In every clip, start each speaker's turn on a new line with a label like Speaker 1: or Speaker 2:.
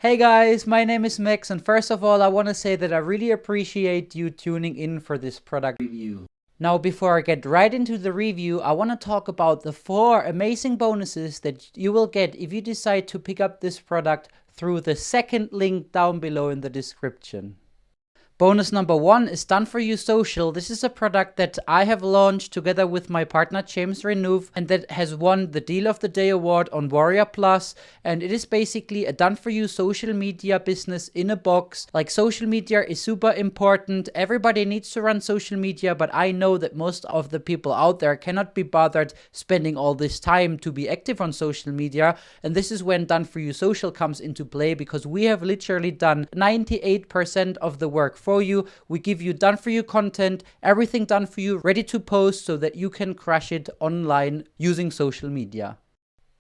Speaker 1: Hey guys, my name is Max, and first of all I want to say that I really appreciate you tuning in for this product review. Now before I get right into the review, I want to talk about the 4 amazing bonuses that you will get if you decide to pick up this product through the second link down below in the description. Bonus number 1 is Done For You Social. This is a product that I have launched together with my partner James Renouve, and that has won the Deal of the Day award on Warrior Plus. And it is basically a done for you social media business in a box. Like, social media is super important. Everybody needs to run social media, but I know that most of the people out there cannot be bothered spending all this time to be active on social media. And this is when Done For You Social comes into play, because we have literally done 98% of the work for you. We give you done for you content, everything done for you, ready to post so that you can crush it online using social media.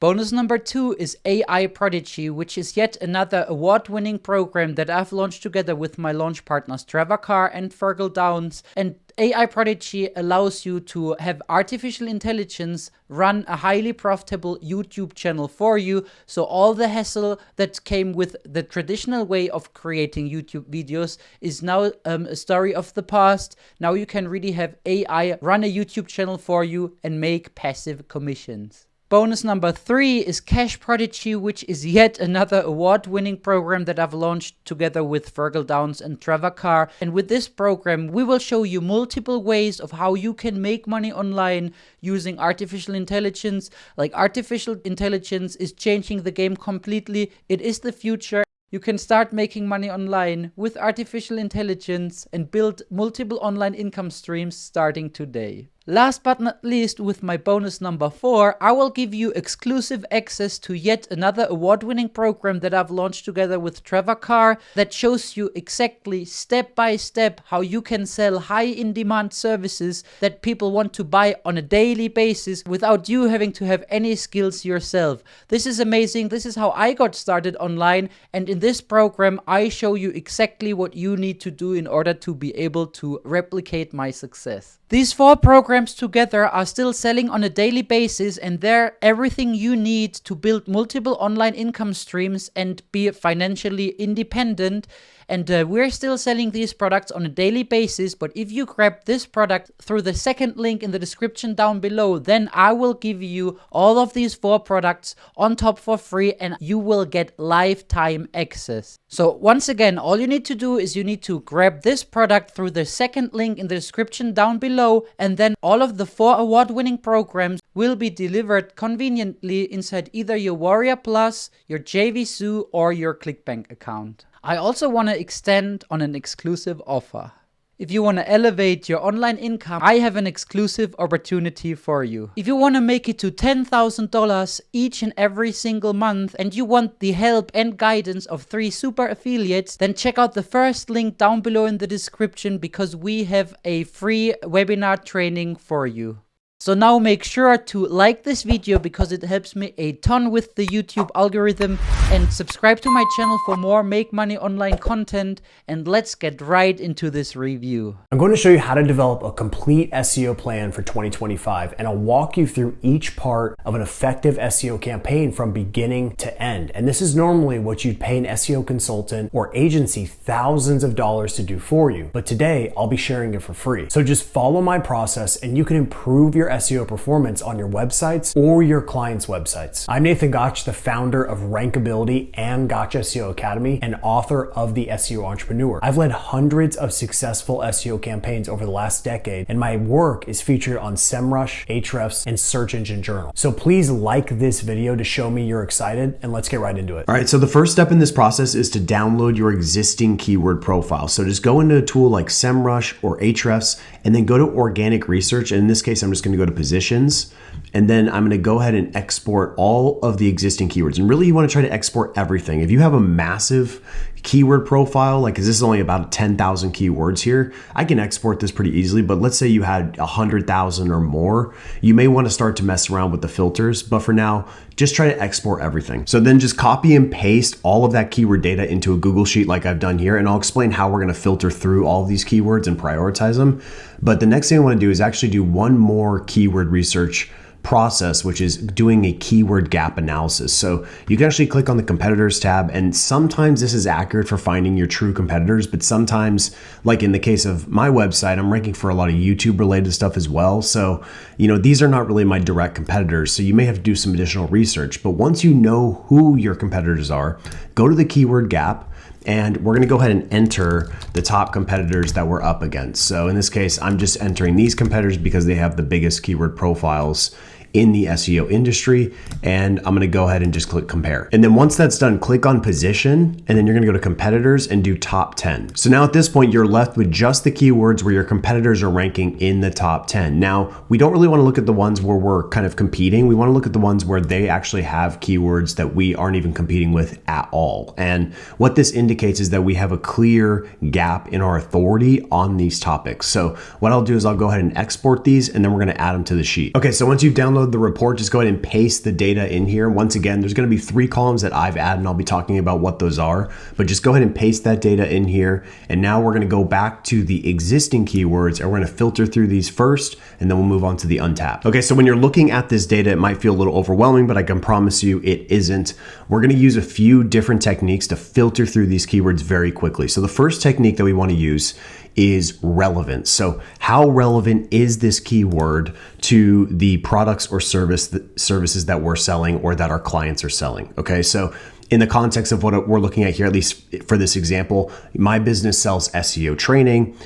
Speaker 1: Bonus number 2 is AI Prodigy, which is yet another award-winning program that I've launched together with my launch partners Trevor Carr and Fergal Downs. And AI Prodigy allows you to have artificial intelligence run a highly profitable YouTube channel for you. So all the hassle that came with the traditional way of creating YouTube videos is now a story of the past. Now you can really have AI run a YouTube channel for you and make passive commissions. Bonus number 3 is Cash Prodigy, which is yet another award-winning program that I've launched together with Fergal Downs and Trevor Carr. And with this program, we will show you multiple ways of how you can make money online using artificial intelligence. Like, artificial intelligence is changing the game completely. It is the future. You can start making money online with artificial intelligence and build multiple online income streams starting today. Last but not least, with my bonus number 4, I will give you exclusive access to yet another award-winning program that I've launched together with Trevor Carr that shows you exactly step by step how you can sell high in-demand services that people want to buy on a daily basis without you having to have any skills yourself. This is amazing. This is how I got started online, and in this program I show you exactly what you need to do in order to be able to replicate my success. These 4 programs together are still selling on a daily basis, and they're everything you need to build multiple online income streams and be financially independent. And we're still selling these products on a daily basis, but if you grab this product through the second link in the description down below, then I will give you all of these 4 products on top for free, and you will get lifetime access. So once again, all you need to do is you need to grab this product through the second link in the description down below, and then all of the 4 award-winning programs will be delivered conveniently inside either your Warrior Plus, your JVZoo, or your ClickBank account. I also want to extend on an exclusive offer. If you want to elevate your online income, I have an exclusive opportunity for you. If you want to make it to $10,000 each and every single month, and you want the help and guidance of 3 super affiliates, then check out the first link down below in the description, because we have a free webinar training for you. So now make sure to like this video, because it helps me a ton with the YouTube algorithm, and subscribe to my channel for more Make Money Online content, and let's get right into this review.
Speaker 2: I'm going to show you how to develop a complete SEO plan for 2025, and I'll walk you through each part of an effective SEO campaign from beginning to end. And this is normally what you'd pay an SEO consultant or agency thousands of dollars to do for you. But today I'll be sharing it for free. So just follow my process and you can improve your SEO performance on your websites or your clients' websites. I'm Nathan Gotch, the founder of Rankability and Gotch SEO Academy and author of The SEO Entrepreneur. I've led hundreds of successful SEO campaigns over the last decade, and my work is featured on SEMrush, Ahrefs, and Search Engine Journal. So please like this video to show me you're excited, and let's get right into it.
Speaker 3: All right, so the first step in this process is to download your existing keyword profile. So just go into a tool like SEMrush or Ahrefs, and then go to organic research. And in this case, I'm just going to go to positions, and then I'm going to go ahead and export all of the existing keywords. And really, you want to try to export everything. If you have a massive keyword profile, like, cause this is only about 10,000 keywords here, I can export this pretty easily. But let's say you had 100,000 or more, you may want to start to mess around with the filters. But for now, just try to export everything. So then just copy and paste all of that keyword data into a Google Sheet like I've done here. And I'll explain how we're going to filter through all of these keywords and prioritize them. But the next thing I want to do is actually do one more keyword research process, which is doing a keyword gap analysis. So you can actually click on the competitors tab, and sometimes this is accurate for finding your true competitors, but sometimes, like in the case of my website, I'm ranking for a lot of YouTube related stuff as well. So, these are not really my direct competitors. So you may have to do some additional research, but once you know who your competitors are, go to the keyword gap. And we're going to go ahead and enter the top competitors that we're up against. So in this case, I'm just entering these competitors because they have the biggest keyword profiles in the SEO industry. And I'm going to go ahead and just click compare. And then once that's done, click on position, and then you're going to go to competitors and do top 10. So now at this point, you're left with just the keywords where your competitors are ranking in the top 10. Now, we don't really want to look at the ones where we're kind of competing. We want to look at the ones where they actually have keywords that we aren't even competing with at all. And what this indicates is that we have a clear gap in our authority on these topics. So what I'll do is I'll go ahead and export these, and then we're going to add them to the sheet. Okay, so once you've downloaded the report, just go ahead and paste the data in here. Once again, there's going to be 3 columns that I've added, and I'll be talking about what those are, but just go ahead and paste that data in here. And now we're going to go back to the existing keywords, and we're going to filter through these first, and then we'll move on to the untapped. Okay, so when you're looking at this data, it might feel a little overwhelming, but I can promise you it isn't. We're going to use a few different techniques to filter through these keywords very quickly. So the first technique that we want to use is relevance. So how relevant is this keyword to the products or services that we're selling or that our clients are selling? Okay, so in the context of what we're looking at here, at least for this example, my business sells SEO training,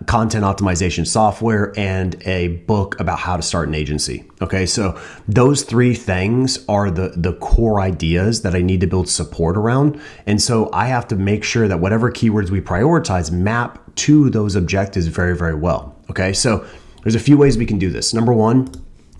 Speaker 3: content optimization software, and a book about how to start an agency. Okay, so those 3 things are the core ideas that I need to build support around. And so I have to make sure that whatever keywords we prioritize map to those objectives very, very well. Okay, so there's a few ways we can do this. Number 1,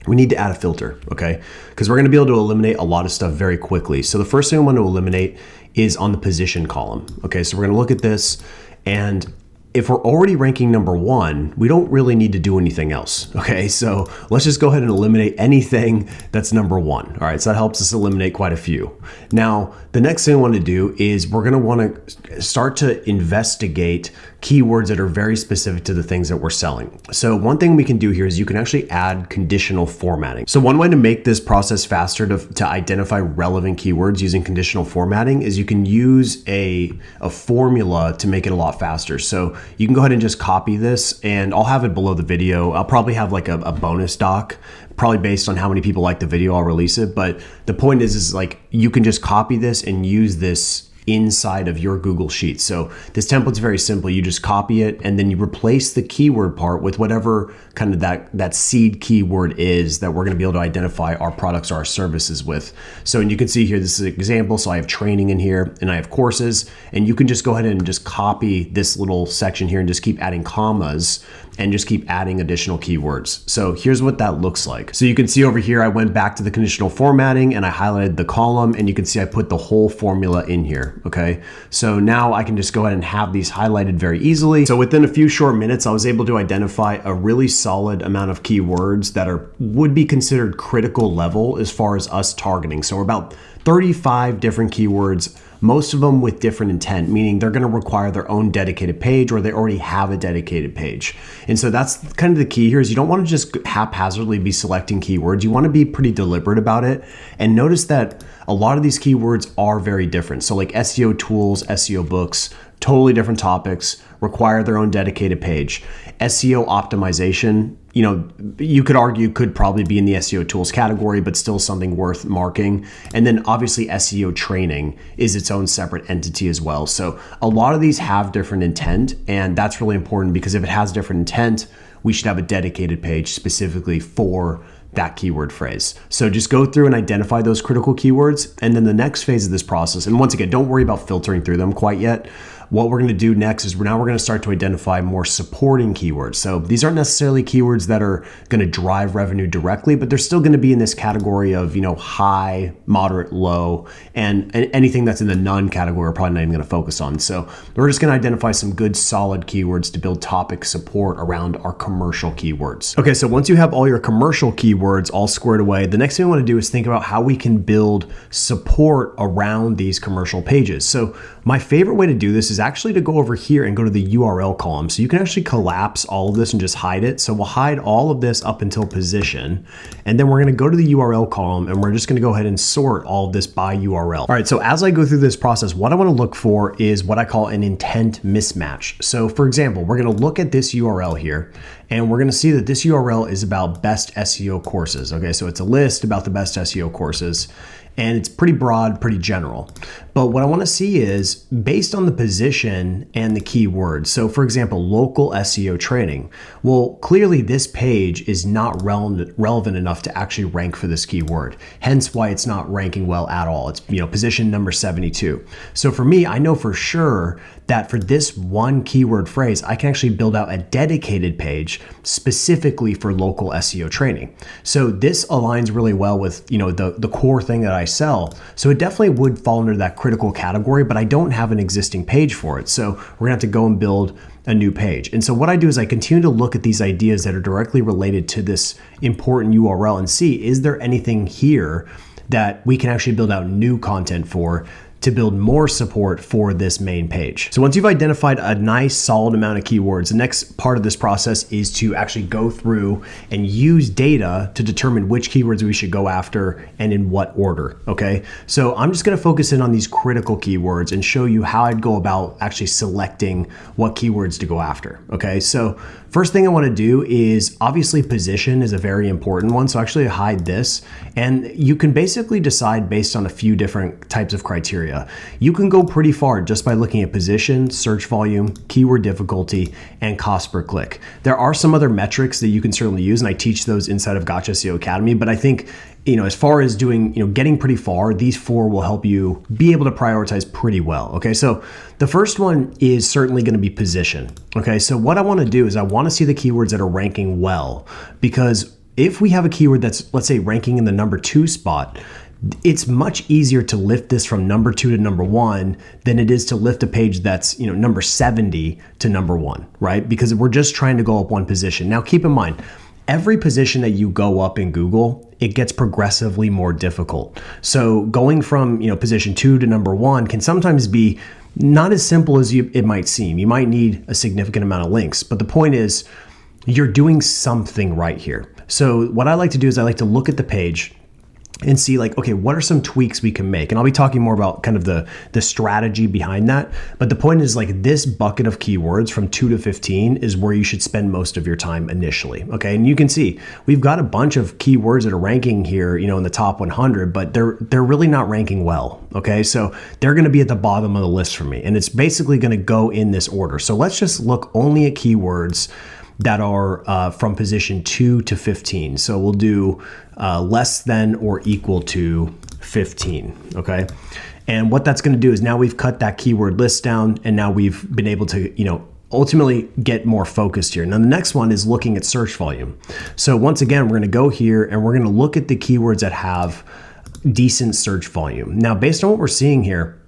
Speaker 3: we need to add a filter, okay? Because we're going to be able to eliminate a lot of stuff very quickly. So the first thing I want to eliminate is on the position column. Okay, so we're going to look at this, and if we're already ranking number 1, we don't really need to do anything else. Okay, so let's just go ahead and eliminate anything that's number 1. All right, so that helps us eliminate quite a few. Now, the next thing I want to do is we're going to want to start to investigate keywords that are very specific to the things that we're selling. So one thing we can do here is you can actually add conditional formatting. So one way to make this process faster to identify relevant keywords using conditional formatting is you can use a formula to make it a lot faster. So you can go ahead and just copy this, and I'll have it below the video. I'll probably have like a bonus doc, probably based on how many people like the video, I'll release it. But the point is like you can just copy this and use this inside of your Google Sheets. So this template's very simple. You just copy it, and then you replace the keyword part with whatever kind of that seed keyword is that we're going to be able to identify our products or our services with. So, and you can see here, this is an example. So I have training in here, and I have courses, and you can just go ahead and just copy this little section here and just keep adding commas and just keep adding additional keywords. So here's what that looks like. So you can see over here, I went back to the conditional formatting and I highlighted the column, and you can see I put the whole formula in here. Okay, so now I can just go ahead and have these highlighted very easily. So within a few short minutes, I was able to identify a really solid amount of keywords that would be considered critical level as far as us targeting. So we're about 35 different keywords, most of them with different intent, meaning they're going to require their own dedicated page, or they already have a dedicated page. And so that's kind of the key here, is you don't want to just haphazardly be selecting keywords. You want to be pretty deliberate about it. And notice that a lot of these keywords are very different. So like SEO tools, SEO books, totally different topics, require their own dedicated page. SEO optimization, you could argue could probably be in the SEO tools category, but still something worth marking. And then obviously SEO training is its own separate entity as well. So a lot of these have different intent, and that's really important, because if it has different intent, we should have a dedicated page specifically for that keyword phrase. So just go through and identify those critical keywords. And then the next phase of this process, and once again, don't worry about filtering through them quite yet. What we're going to do next is we're going to start to identify more supporting keywords. So these aren't necessarily keywords that are going to drive revenue directly, but they're still going to be in this category of, high, moderate, low, and anything that's in the none category we're probably not even going to focus on. So we're just going to identify some good solid keywords to build topic support around our commercial keywords. Okay, so once you have all your commercial keywords keywords all squared away, the next thing we want to do is think about how we can build support around these commercial pages. So my favorite way to do this is actually to go over here and go to the URL column. So you can actually collapse all of this and just hide it. So we'll hide all of this up until position. And then we're going to go to the URL column and we're just going to go ahead and sort all of this by URL. All right, so as I go through this process, what I want to look for is what I call an intent mismatch. So for example, we're going to look at this URL here and we're going to see that this URL is about best SEO courses. Okay, so it's a list about the best SEO courses. And it's pretty broad, pretty general. But what I want to see is based on the position and the keywords. So for example, local SEO training. Well, clearly this page is not relevant enough to actually rank for this keyword. Hence why it's not ranking well at all. It's, position number 72. So for me, I know for sure that for this one keyword phrase, I can actually build out a dedicated page specifically for local SEO training. So this aligns really well with, the core thing that I sell. So it definitely would fall under that critical category, but I don't have an existing page for it. So we're gonna have to go and build a new page. And so what I do is I continue to look at these ideas that are directly related to this important URL and see, is there anything here that we can actually build out new content for to build more support for this main page. So once you've identified a nice solid amount of keywords, the next part of this process is to actually go through and use data to determine which keywords we should go after and in what order, okay? So I'm just gonna focus in on these critical keywords and show you how I'd go about actually selecting what keywords to go after, okay? So first thing I wanna do is, obviously position is a very important one, so actually hide this. And you can basically decide based on a few different types of criteria. You can go pretty far just by looking at position, search volume, keyword difficulty, and cost per click. There are some other metrics that you can certainly use, and I teach those inside of Gotcha SEO Academy, but I think, as far as doing, getting pretty far, these 4 will help you be able to prioritize pretty well. Okay, so the first one is certainly going to be position. Okay, so what I want to do is I want to see the keywords that are ranking well, because if we have a keyword that's, let's say, ranking in the number 2 spot, it's much easier to lift this from number 2 to number 1 than it is to lift a page that's, number 70 to number 1, right? Because we're just trying to go up one position. Now, keep in mind, every position that you go up in Google, it gets progressively more difficult. So going from, position 2 to number 1 can sometimes be not as simple as it might seem. You might need a significant amount of links, but the point is you're doing something right here. So what I like to do is I like to look at the page and see okay, what are some tweaks we can make? And I'll be talking more about kind of the strategy behind that. But the point is this bucket of keywords from 2 to 15 is where you should spend most of your time initially. Okay. And you can see we've got a bunch of keywords that are ranking here, in the top 100, but they're really not ranking well. Okay. So they're going to be at the bottom of the list for me. And it's basically going to go in this order. So let's just look only at keywords that are from position 2 to 15. So we'll do less than or equal to 15, okay? And what that's gonna do is now we've cut that keyword list down and now we've been able to, ultimately get more focused here. Now the next one is looking at search volume. So once again, we're gonna go here and we're gonna look at the keywords that have decent search volume. Now, based on what we're seeing here,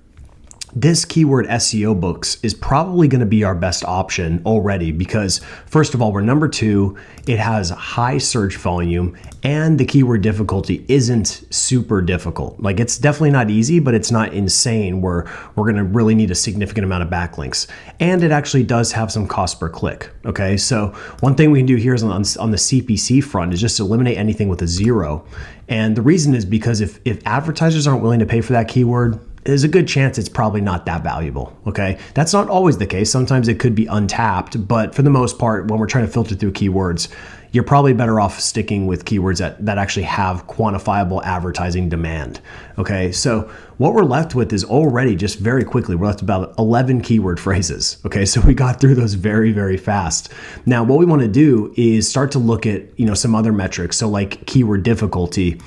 Speaker 3: this keyword SEO books is probably going to be our best option already because first of all, we're number 2, it has high search volume and the keyword difficulty isn't super difficult. It's definitely not easy, but it's not insane where we're going to really need a significant amount of backlinks. And it actually does have some cost per click. Okay. So one thing we can do here is on the CPC front is just eliminate anything with a 0. And the reason is because if advertisers aren't willing to pay for that keyword, there's a good chance it's probably not that valuable, okay? That's not always the case. Sometimes it could be untapped, but for the most part, when we're trying to filter through keywords, you're probably better off sticking with keywords that actually have quantifiable advertising demand, okay? So what we're left with is already just very quickly, we're left about 11 keyword phrases, okay? So we got through those very, very fast. Now, what we wanna do is start to look at, some other metrics. So like keyword difficulty.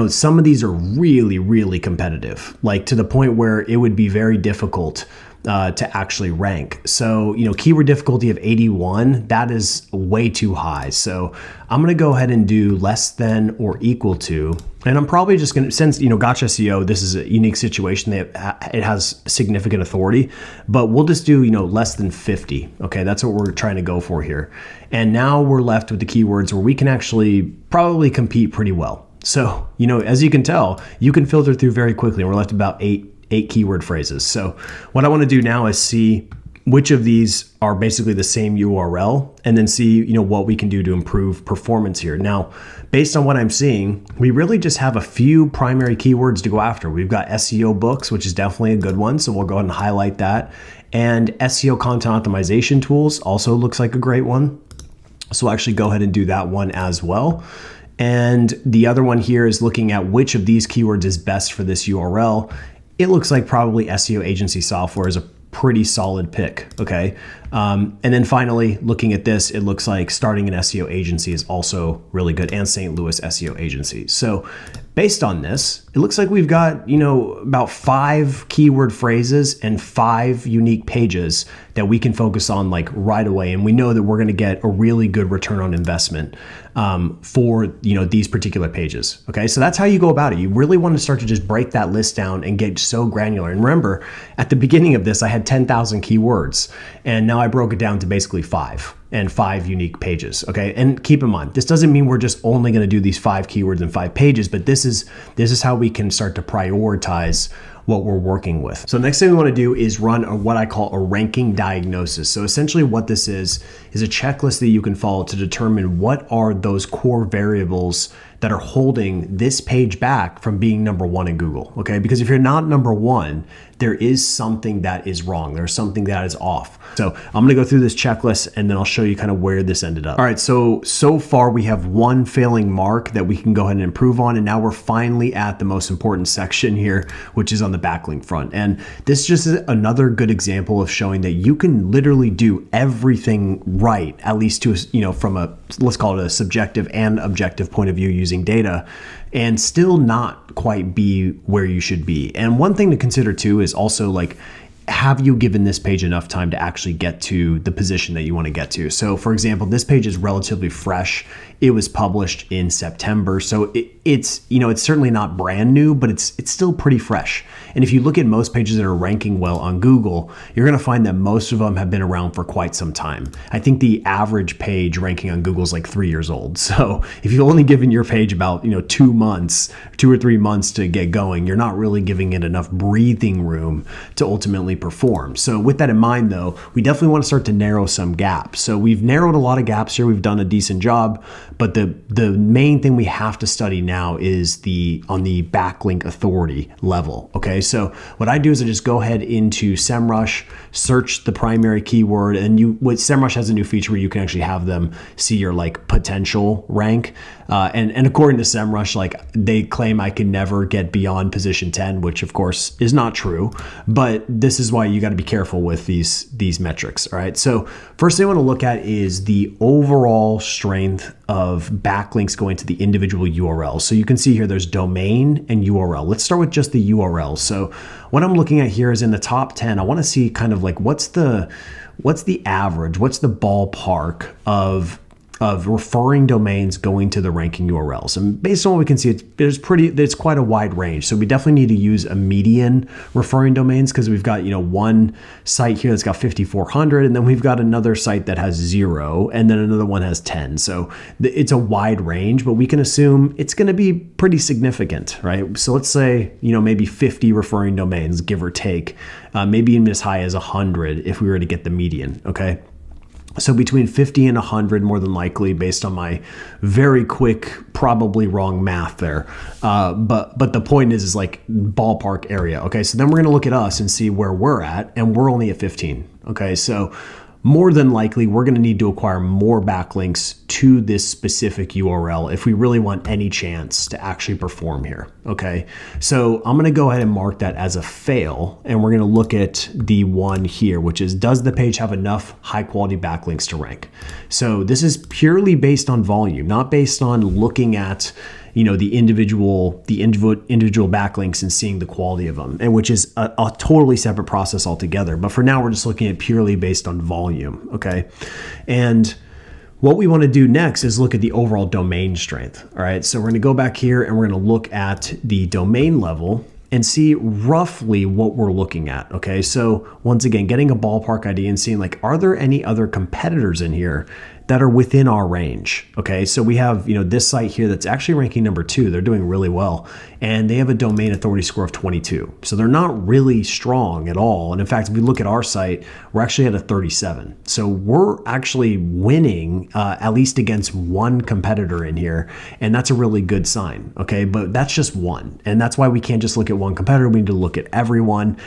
Speaker 3: some of these are really, really competitive, like to the point where it would be very difficult to actually rank. So, keyword difficulty of 81, that is way too high. So I'm going to go ahead and do less than or equal to, and I'm probably just going to, since, Gotcha SEO, this is a unique situation that it has significant authority, but we'll just do, less than 50. Okay. That's what we're trying to go for here. And now we're left with the keywords where we can actually probably compete pretty well. So, as you can tell, you can filter through very quickly, and we're left about eight keyword phrases. So what I want to do now is see which of these are basically the same URL, and then see, what we can do to improve performance here. Now, based on what I'm seeing, we really just have a few primary keywords to go after. We've got SEO books, which is definitely a good one. So we'll go ahead and highlight that. And SEO content optimization tools also looks like a great one. So we'll actually go ahead and do that one as well. And the other one here is looking at which of these keywords is best for this URL. It looks like probably SEO agency software is a pretty solid pick, okay? And then finally, looking at this, it looks like starting an SEO agency is also really good, and St. Louis SEO agency. So based on this, it looks like we've got, about 5 keyword phrases and 5 unique pages that we can focus on like right away. And we know that we're going to get a really good return on investment for, these particular pages. Okay. So that's how you go about it. You really want to start to just break that list down and get so granular. And remember, at the beginning of this, I had 10,000 keywords, and now I broke it down to basically 5 and 5 unique pages. Okay. And keep in mind, this doesn't mean we're just only going to do these 5 keywords and 5 pages, but this is how we can start to prioritize what we're working with. So next thing we want to do is run what I call a ranking diagnosis. So essentially what this is a checklist that you can follow to determine what are those core variables that are holding this page back from being number 1 in Google. Okay. Because if you're not number 1, there is something that is wrong. There's something that is off. So I'm going to go through this checklist, and then I'll show you kind of where this ended up. All right. So far we have 1 failing mark that we can go ahead and improve on. And now we're finally at the most important section here, which is on the backlink front. And this just is another good example of showing that you can literally do everything right, at least to, from a, let's call it a subjective and objective point of view using data, and still not quite be where you should be. And one thing to consider too is also like, have you given this page enough time to actually get to the position that you want to get to? So for example, this page is relatively fresh. It was published in September. So it's certainly not brand new, but it's still pretty fresh. And if you look at most pages that are ranking well on Google, you're going to find that most of them have been around for quite some time. I think the average page ranking on Google is like 3 years old. So if you've only given your page about, 2 or 3 months to get going, you're not really giving it enough breathing room to ultimately perform. So with that in mind though, we definitely want to start to narrow some gaps. So we've narrowed a lot of gaps here. We've done a decent job, but the main thing we have to study now is on the backlink authority level. Okay. So what I do is I just go ahead into SEMrush, search the primary keyword, and SEMrush has a new feature where you can actually have them see your like potential rank. And according to SEMrush, like they claim I can never get beyond position 10, which of course is not true, but this is why you got to be careful with these metrics. All right. So first thing I want to look at is the overall strength of backlinks going to the individual URLs. So you can see here there's domain and URL. Let's start with just the URL. So what I'm looking at here is in the top 10, I want to see kind of like what's the average, what's the ballpark of referring domains going to the ranking URLs. And based on what we can see, it's quite a wide range. So we definitely need to use a median referring domains, because we've got, one site here that's got 5,400, and then we've got another site that has 0, and then another one has 10. So it's a wide range, but we can assume it's going to be pretty significant, right? So let's say, maybe 50 referring domains, give or take, maybe even as high as 100 if we were to get the median, okay? So between 50 and 100, more than likely, based on my very quick, probably wrong math there. But the point is like ballpark area. Okay, so then we're going to look at us and see where we're at, and we're only at 15. Okay, so more than likely, we're going to need to acquire more backlinks to this specific URL if we really want any chance to actually perform here. Okay, so I'm going to go ahead and mark that as a fail, and we're going to look at the one here, which is, does the page have enough high quality backlinks to rank? So this is purely based on volume, not based on looking at the individual backlinks and seeing the quality of them, and which is a totally separate process altogether. But for now, we're just looking at purely based on volume. Okay. And what we want to do next is look at the overall domain strength. All right. So we're going to go back here and we're going to look at the domain level and see roughly what we're looking at. Okay. So once again, getting a ballpark idea and seeing like, are there any other competitors in here that are within our range? Okay. So we have, this site here that's actually ranking number 2. They're doing really well. And they have a domain authority score of 22. So they're not really strong at all. And in fact, if we look at our site, we're actually at a 37. So we're actually winning at least against one competitor in here. And that's a really good sign. Okay. But that's just one. And that's why we can't just look at one competitor. We need to look at everyone.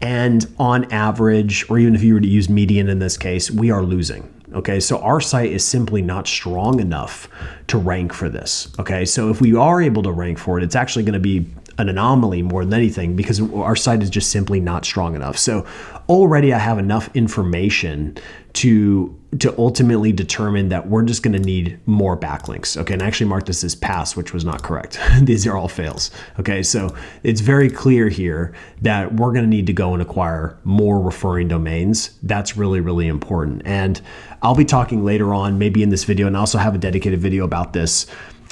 Speaker 3: And on average, or even if you were to use median in this case, we are losing. Okay, so our site is simply not strong enough to rank for this. Okay, so if we are able to rank for it, it's actually going to be an anomaly more than anything because our site is just simply not strong enough. So already I have enough information to ultimately determine that we're just going to need more backlinks. Okay, and I actually marked this as pass, which was not correct. These are all fails. Okay, so it's very clear here that we're going to need to go and acquire more referring domains. That's really, really important. And I'll be talking later on, maybe in this video, and I also have a dedicated video about this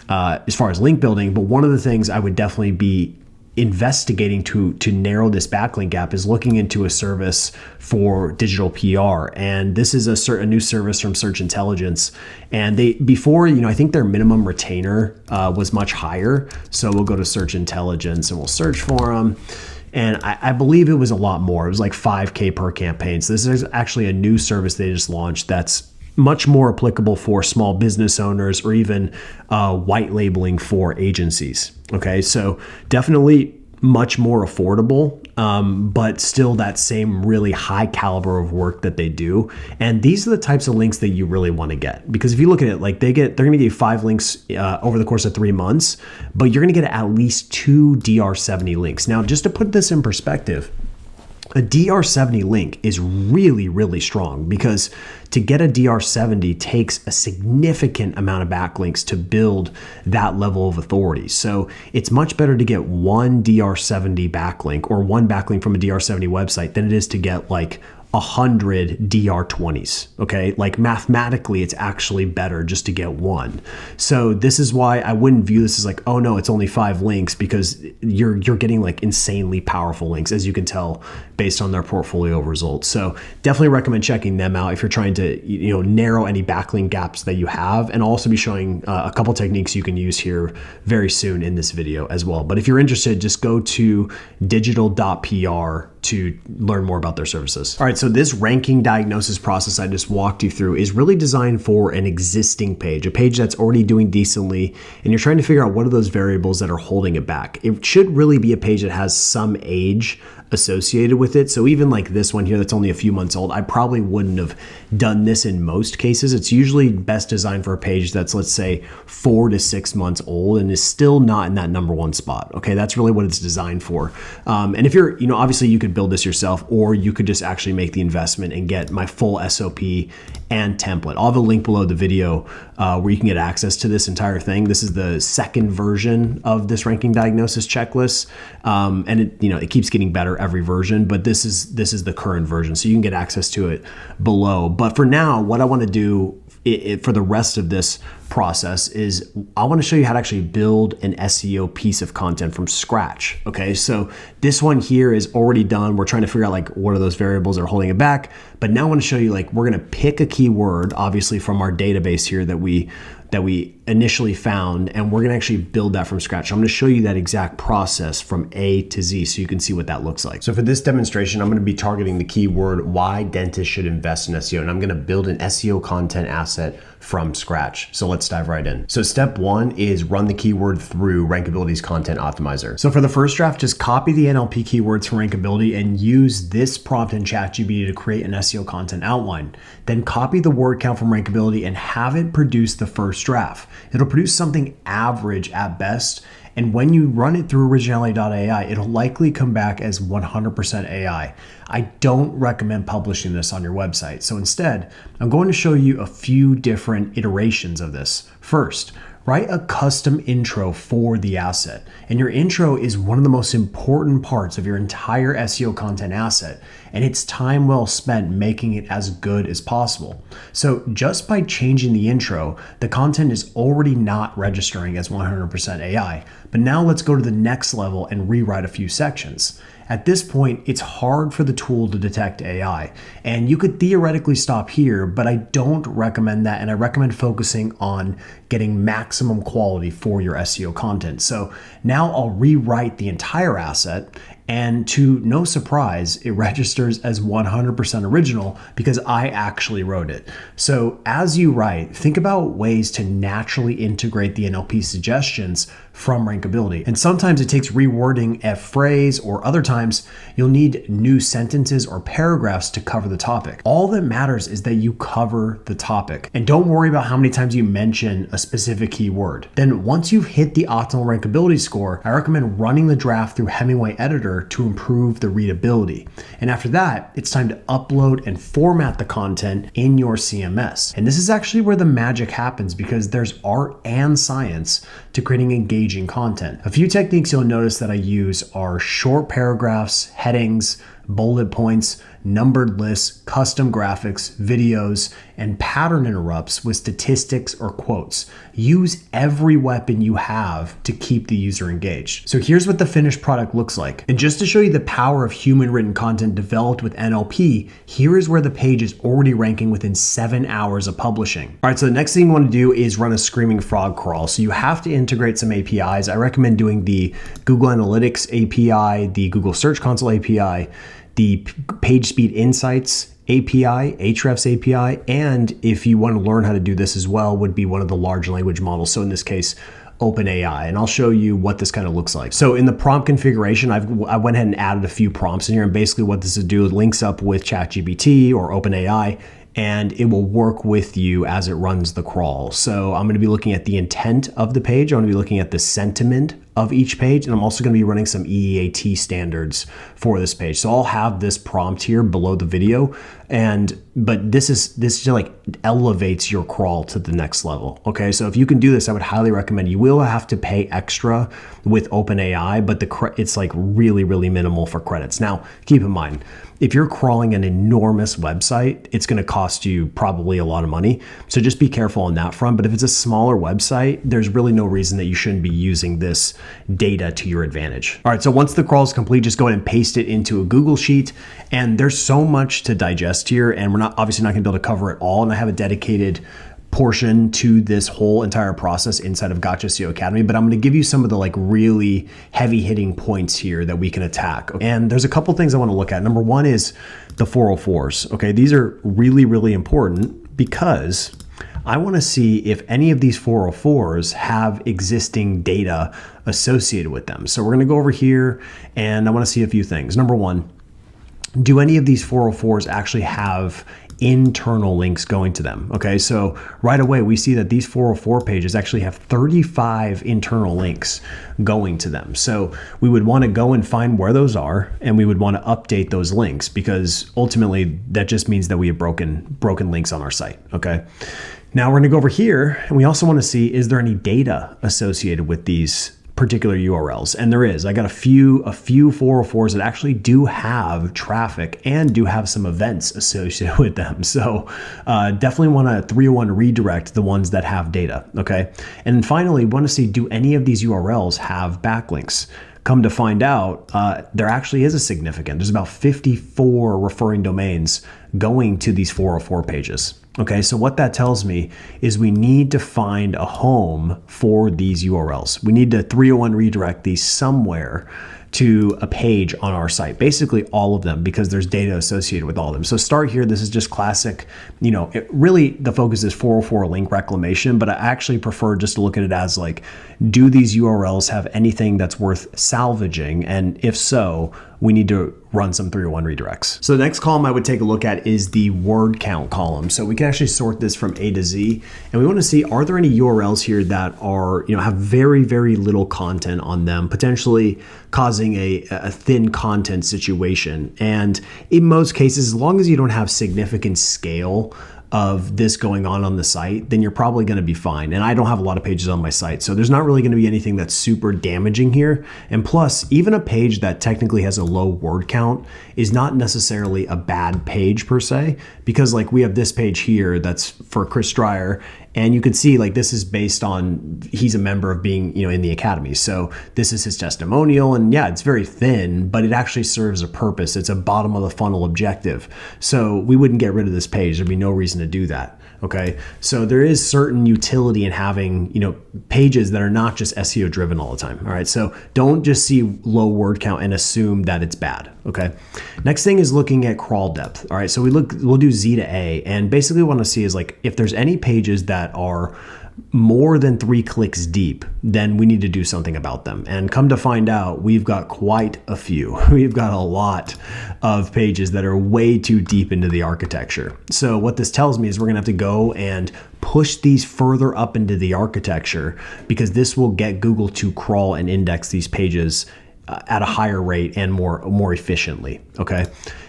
Speaker 3: as far as link building. But one of the things I would definitely be investigating to narrow this backlink gap is looking into a service for digital PR. And this is a new service from Search Intelligence. And before, I think their minimum retainer was much higher. So we'll go to Search Intelligence and we'll search for them. And I believe it was a lot more. It was like $5,000 per campaign. So this is actually a new service they just launched that's much more applicable for small business owners or even white labeling for agencies. Okay, so definitely much more affordable, but still that same really high caliber of work that they do. And these are the types of links that you really want to get, because if you look at it, like they're going to give you 5 links over the course of 3 months, but you're going to get at least 2 DR70 links. Now, just to put this in perspective, a DR70 link is really, really strong, because to get a DR70 takes a significant amount of backlinks to build that level of authority. So it's much better to get one DR70 backlink or one backlink from a DR70 website than it is to get like 100 DR20s. Okay, like mathematically it's actually better just to get one. So this is why I wouldn't view this as like, oh no, it's only 5 links, because you're getting like insanely powerful links, as you can tell based on their portfolio results. So definitely recommend checking them out if you're trying to narrow any backlink gaps that you have, and I'll also be showing a couple techniques you can use here very soon in this video as well. But if you're interested, just go to digital.pr to learn more about their services. All right, so this ranking diagnosis process I just walked you through is really designed for an existing page, a page that's already doing decently, and you're trying to figure out what are those variables that are holding it back. It should really be a page that has some age associated with it. So even like this one here that's only a few months old, I probably wouldn't have done this in most cases. It's usually best designed for a page that's, let's say, 4 to 6 months old and is still not in that number 1 spot. Okay, that's really what it's designed for. And if you're, obviously you could build this yourself, or you could just actually make the investment and get my full SOP and template. I'll have a link below the video where you can get access to this entire thing. This is the second version of this ranking diagnosis checklist, and it keeps getting better every version, but this is the current version, so you can get access to it below. But for now, what I want to do for the rest of this process is I want to show you how to actually build an SEO piece of content from scratch. Okay, so this one here is already done. We're trying to figure out like what are those variables that are holding it back. But now I want to show you, like, we're going to pick a keyword, obviously from our database here that we initially found, and we're going to actually build that from scratch. So I'm going to show you that exact process from A to Z so you can see what that looks like. So for this demonstration, I'm going to be targeting the keyword why dentists should invest in SEO, and I'm going to build an SEO content asset from scratch. So let's dive right in. So step 1 is run the keyword through Rankability's content optimizer. So for the first draft, just copy the NLP keywords from Rankability and use this prompt in ChatGPT to create an SEO content outline. Then copy the word count from Rankability and have it produce the first draft. It'll produce something average at best, and when you run it through originality.ai, it'll likely come back as 100% AI. I don't recommend publishing this on your website. So instead, I'm going to show you a few different iterations of this. First,
Speaker 2: Write a custom intro for the asset. And your intro is one of the most important parts of your entire SEO content asset. And it's time well spent making it as good as possible. So just by changing the intro, the content is already not registering as 100% AI. But now let's go to the next level and rewrite a few sections. At this point, it's hard for the tool to detect AI. And you could theoretically stop here, but I don't recommend that. And I recommend focusing on getting maximum quality for your SEO content. So now I'll rewrite the entire asset, and to no surprise, it registers as 100% original because I actually wrote it. So as you write, think about ways to naturally integrate the NLP suggestions from Rankability. And sometimes it takes rewording a phrase, or other times you'll need new sentences or paragraphs to cover the topic. All that matters is that you cover the topic. And don't worry about how many times you mention a specific keyword. Then once you've hit the optimal Rankability score, I recommend running the draft through Hemingway Editor to improve the readability. And after that, it's time to upload and format the content in your CMS. And this is actually where the magic happens, because there's art and science to creating engaging content. A few techniques you'll notice that I use are short paragraphs, headings, bullet points, numbered lists, custom graphics, videos, and pattern interrupts with statistics or quotes. Use every weapon you have to keep the user engaged. So here's what the finished product looks like. And just to show you the power of human written content developed with NLP, here is where the page is already ranking within 7 hours of publishing. All right, so the next thing you want to do is run a screaming frog crawl. So you have to integrate some APIs. I recommend doing the Google Analytics API, the Google Search Console API, the Page Speed Insights API, Ahrefs API, and if you want to learn how to do this as well, would be one of the large language models. So in this case, OpenAI, and I'll show you what this kind of looks like. So in the prompt configuration, I went ahead and added a few prompts in here, and basically what this will do, it links up with ChatGPT or OpenAI, and it will work with you as it runs the crawl. So I'm going to be looking at the intent of the page. I'm going to be looking at the sentiment of each page, and I'm also going to be running some EEAT standards for this page. So I'll have this prompt here below the video, but this just like elevates your crawl to the next level. Okay, so if you can do this, I would highly recommend. You will have to pay extra with OpenAI, but it's like really, really minimal for credits. Now, keep in mind, if you're crawling an enormous website, it's going to cost you probably a lot of money. So just be careful on that front. But if it's a smaller website, there's really no reason that you shouldn't be using this data to your advantage. All right, so once the crawl is complete, just go ahead and paste it into a Google Sheet. And there's so much to digest here, and we're obviously not going to be able to cover it all. And I have a dedicated portion to this whole entire process inside of Gotcha SEO Academy, but I'm going to give you some of the like really heavy hitting points here that we can attack. And there's a couple things I want to look at. Number one is the 404s. Okay, these are really, really important because I want to see if any of these 404s have existing data associated with them. So we're going to go over here and I want to see a few things. Number one, do any of these 404s actually have internal links going to them? Okay, so right away we see that these 404 pages actually have 35 internal links going to them. So we would want to go and find where those are, and we would want to update those links, because ultimately that just means that we have broken links on our site. Okay, now we're going to go over here, and we also want to see, is there any data associated with these particular URLs? And there is. I got a few 404s that actually do have traffic and do have some events associated with them. So definitely want to 301 redirect the ones that have data. Okay. And finally, want to see, do any of these URLs have backlinks? Come to find out, there actually is a significant. There's about 54 referring domains going to these 404 pages. Okay, so what that tells me is we need to find a home for these URLs. We need to 301 redirect these somewhere to a page on our site, basically all of them, because there's data associated with all of them. So start here. This is just classic, really the focus is 404 link reclamation, but I actually prefer just to look at it as like, do these URLs have anything that's worth salvaging? And if so, we need to run some 301 redirects. So the next column I would take a look at is the word count column. So we can actually sort this from A to Z, and we want to see, are there any URLs here that are, have very, very little content on them, potentially causing a thin content situation. And in most cases, as long as you don't have significant scale
Speaker 3: of this going on the site, then you're probably going to be fine. And I don't have a lot of pages on my site, so there's not really going to be anything that's super damaging here. And plus, even a page that technically has a low word count is not necessarily a bad page per se, because like we have this page here that's for Chris Dreyer, and you can see like this is based on, he's a member of being, in the academy. So this is his testimonial, and yeah, it's very thin, but it actually serves a purpose. It's a bottom of the funnel objective. So we wouldn't get rid of this page. There'd be no reason to do that. Okay. So there is certain utility in having, pages that are not just SEO driven all the time. All right. So don't just see low word count and assume that it's bad. Okay. Next thing is looking at crawl depth. All right. So we'll do Z to A, and basically what I want to see is like, if there's any pages that are more than 3 clicks deep, then we need to do something about them. And come to find out, we've got quite a few. We've got a lot of pages that are way too deep into the architecture. So what this tells me is we're gonna have to go and push these further up into the architecture, because this will get Google to crawl and index these pages at a higher rate and more efficiently. Okay.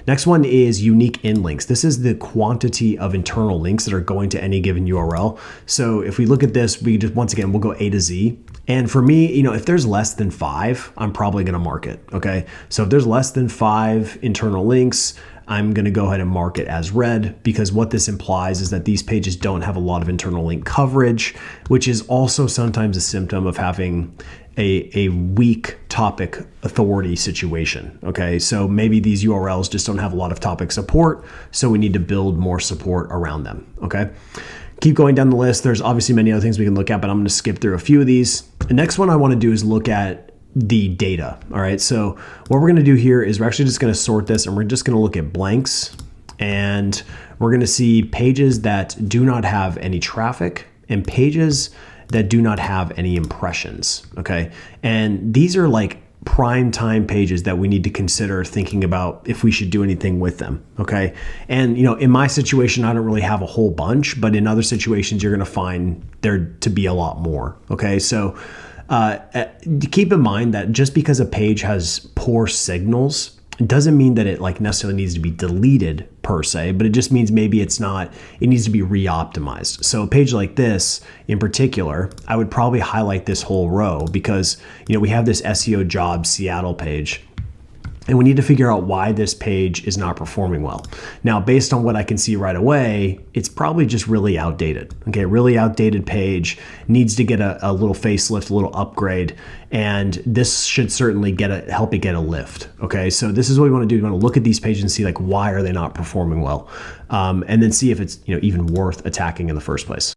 Speaker 3: Next one is unique in links. This is the quantity of internal links that are going to any given URL. So if we look at this, we just, once again, we'll go A to Z. And for me, if there's less than 5, I'm probably going to mark it. Okay. So if there's less than 5 internal links, I'm going to go ahead and mark it as red, because what this implies is that these pages don't have a lot of internal link coverage, which is also sometimes a symptom of having a weak topic authority situation. Okay, so maybe these URLs just don't have a lot of topic support, so we need to build more support around them. Okay, keep going down the list. There's obviously many other things we can look at, but I'm going to skip through a few of these. The next one I want to do is look at the data. All right, so what we're going to do here is we're actually just going to sort this, and we're just going to look at blanks, and we're going to see pages that do not have any traffic and pages that do not have any impressions. Okay, and these are like prime time pages that we need to consider thinking about if we should do anything with them. Okay, and in my situation, I don't really have a whole bunch, but in other situations, you're going to find there to be a lot more. Okay, so keep in mind that just because a page has poor signals, it doesn't mean that it necessarily needs to be deleted per se, but it just means maybe it needs to be re-optimized. So a page like this in particular, I would probably highlight this whole row, because we have this SEO Jobs Seattle page, and we need to figure out why this page is not performing well. Now, based on what I can see right away, it's probably just really outdated. Okay, really outdated page, needs to get a little facelift, a little upgrade, and this should certainly help it get a lift. Okay, so this is what we want to do. We want to look at these pages and see why are they not performing well, and then see if it's even worth attacking in the first place.